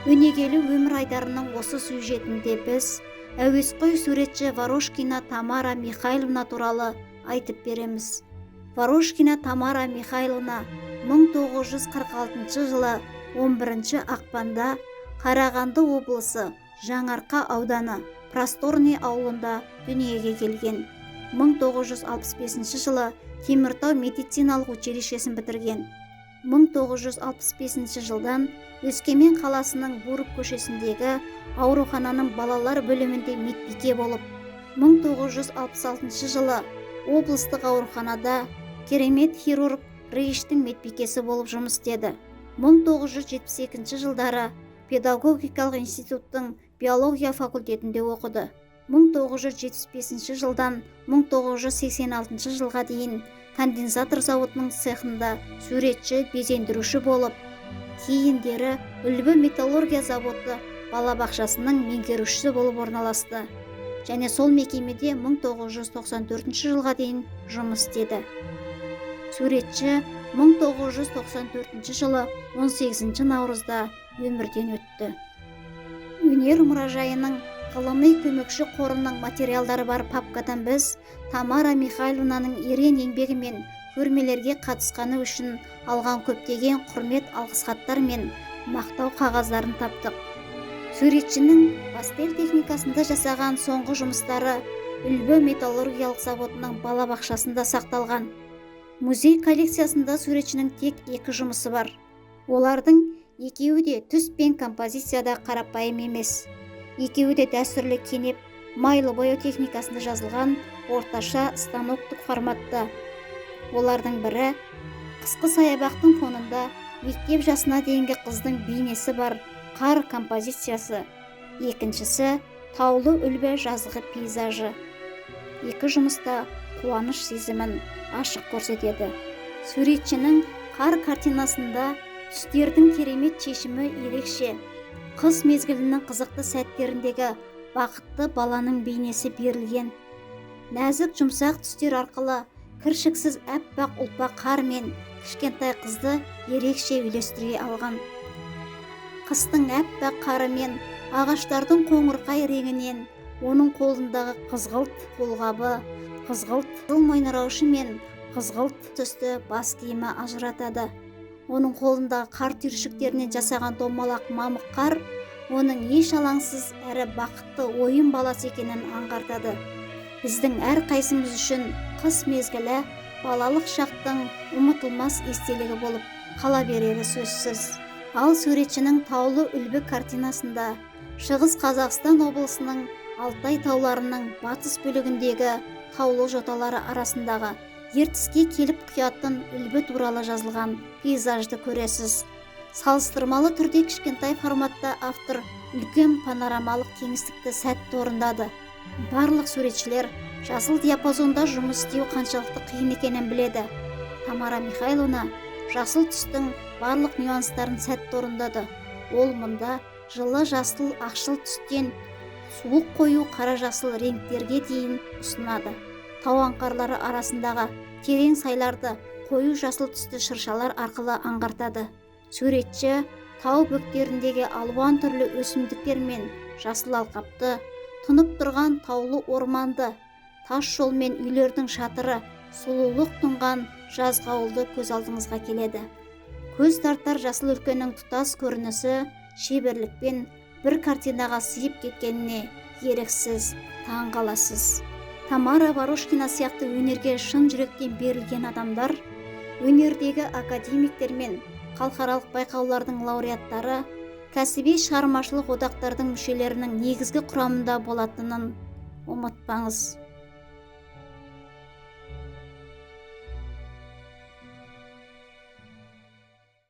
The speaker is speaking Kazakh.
Өнегелі өмір айдарының осы сюжетінде біз әуесқой суретші Ворошкина Тамара Михайловна туралы айтып береміз. Ворошкина Тамара Михайловна 1946 жылы 11 ақпанда Қарағанды облысы Жаңарқа ауданы Просторный ауылында дүниеге келген. 1965 жылы Теміртау медициналық училищесін бітірген. 1965 жылдан Өскемен қаласының Бург көшесіндегі аурухананың балалар бөлімінде медбике болып, 1966 жылы облыстық ауруханада керемет хирург Рейштің медбикесі болып жұмыс істеді. 1972 жылдары педагогикалық институттың биология факультетінде оқыды. 1975 жылдан 1986 жылға дейін конденсатор зауытының цехында суретші, безендіруші болып, кейіндері үлбі металлургия заводы балабақшасының меңгерушісі болып орналасты. Және сол мекемеде 1994 жылға дейін жұмыс істеді. Суретші 1994 жылы 18 наурызда өмірден өтті. Өнер мұражайының ғылыми көмекші қорының материалдары бар папкадан біз Тамара Михайловнаның ерен еңбегі мен көрмелерге қатысқаны үшін алған көптеген құрмет алғысхаттар мен мақтау қағаздарын таптық. Суретшінің пастель техникасында жасаған соңғы жұмыстары үлбі металлургиялық заводының балабақшасында сақталған. Музей коллекциясында суретшінің тек 2 жұмысы бар. Олардың екеуі де түс пен композицияда қарапайым емес. Екеуі де дәстүрлі кенеп, майлы бояу техникасында жазылған орташа станоктық форматта. Олардың бірі қысқы саябақтың фонында мектеп жасына дейінгі қыздың бейнесі бар қар композициясы. Екіншісі таулы үлбі жазғы пейзажы. 2 жұмыста қуаныш сезімін ашық көрсетеді. Суретшінің қар картинасында түстердің керемет шешімі ерекше. Қыс мезгілінің қызықты сәттеріндегі бақытты баланың бейнесі берілген. Нәзік жұмсақ түстер арқылы кіршіксіз әппақ ұлпа қар мен кішкентай қызды ерекше үйлестіре алған. Қыстың әппақ қары мен ағаштардың қоңырқай реңінен оның қолындағы қызғылт қолғабы, қызғылт мойныраушы мен қызғылт түсті бас киімі ажыратады. Оның қолындағы қар түйіршіктерінен жасаған домалақ мамық қар оның еш алаңсыз әрі бақытты ойын баласы екенін аңғартады. Біздің әр қайсымыз үшін қыс мезгілі балалық шақтың ұмытылмас естелігі болып қала берері сөзсіз. Ал суретшінің таулы үлбі картинасында Шығыс Қазақстан облысының Алтай тауларының батыс бөлігіндегі таулы жоталары арасындағы ертіске келіп құятын үлбі туралы жазылған пейзажды көресіз. Салыстырмалы түрде кішкентай форматта автор үлкен панорамалық кеңістікті сәтті орындады. Барлық суретшілер жасыл диапазонда жұмыс істеу қаншалықты қиын екенін біледі. Тамара Михайловна жасыл түстің барлық нюанстарын сәтті орындады. Ол мұнда жылы жасыл ақшыл түстен суық қою қара жасыл реңктерге дейін ұсынады. Тау аңғарлары арасындағы терең сайларды қою жасыл түсті шыршалар арқылы аңғартады. Суретші тау бөктеріндегі алуан түрлі өсімдіктер мен жасыл алқапты, тұнып тұрған таулы орманды, тас жол мен үйлердің шатыры, сұлулық тұнған жазғы ауылды көз алдыңызға келеді. Көз тартар жасыл өлкенің тұтас көрінісі шеберлікпен бір картинаға сыйып кеткеніне еріксіз таң қаласыз. Тамара Ворошкина сияқты өнерге шын жүректен берілген адамдар, өнердегі академиктер мен халықаралық байқаулардың лауреаттары, кәсіби шығармашылық одақтардың мүшелерінің негізгі құрамында болатынын ұмытпаңыз.